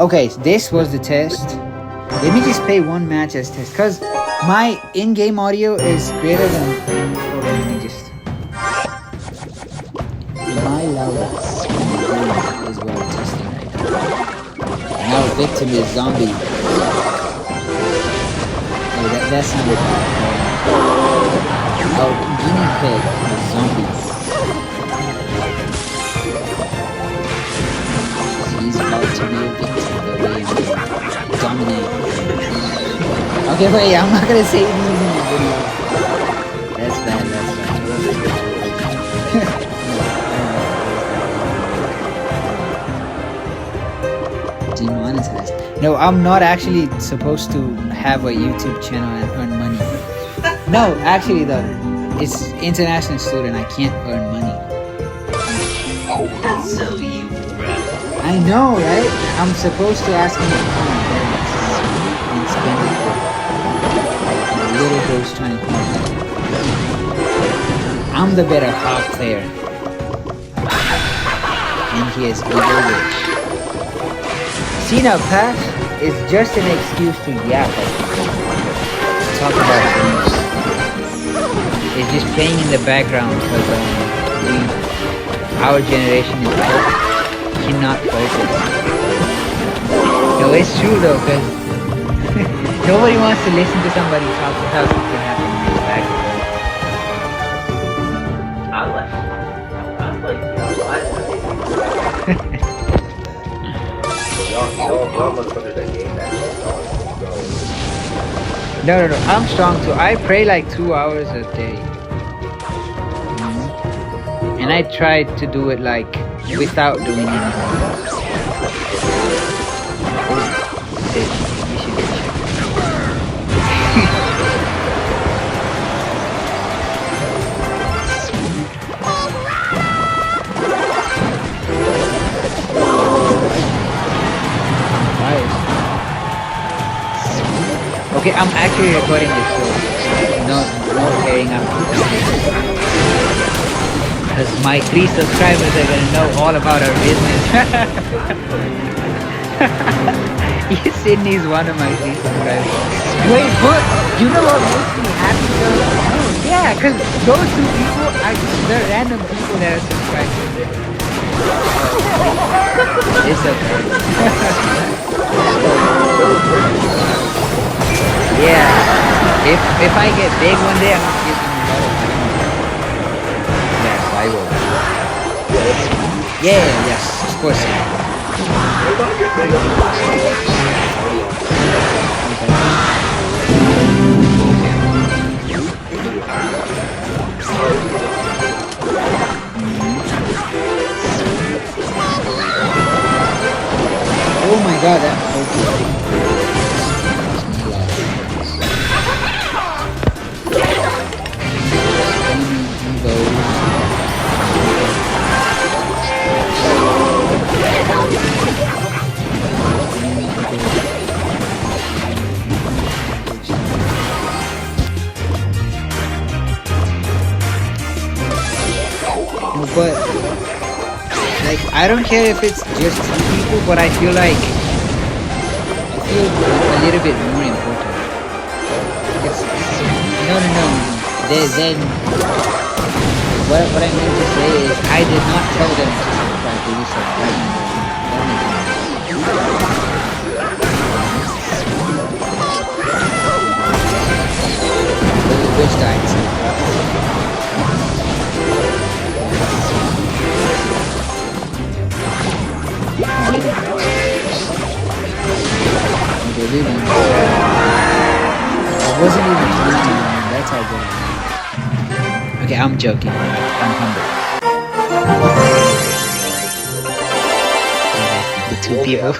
Okay, this was the test. Let me just play one match as test, cause my in-game audio is greater than. Hold on, let me just. My loudest is what I'm testing right now. And our victim is zombie. Oh, that sounded bad. Our guinea pig is zombie. He's about to be a victim the way I'm dominate. Okay, wait, I'm not gonna say these in the video. That's bad, that's bad. Demonetized. No, I'm not actually supposed to have a YouTube channel and earn money. No, actually though, it's international student, I can't earn money. So you I know, right? I'm supposed to ask him to come and spend it. Little girl's trying to come. I'm the better hog player. And he is evil rich. See now, Path is just an excuse to yap at people. To talk about games. It's just playing in the background because our generation is cannot focus. No, it's true though, because nobody wants to listen to somebody talk without something happening in the background. I y'all must put it a game that No, I'm strong too. I pray like 2 hours a day. And I try to do it like without doing anything. Okay, I'm actually recording this, so no tearing up. Because my 3 subscribers are gonna know all about our business. Sydney's one of my 3 subscribers. Wait, what? You know what makes me happy though? Yeah, because those 2 people are the random people that are subscribed. It's okay. Yeah, if I get big one day, I'm gonna give them a lot of money. Yes, I will. Yeah, yes, of course. Oh my god, that's so cool. But like I don't care if it's just 2 people, but I feel a little bit more important. No. Then what I meant to say is I did not tell them to subscribe to this subscribe. Which died. I wasn't even trying to, that's how good I am. Okay, I'm joking. I'm humble. Okay, the 2 people.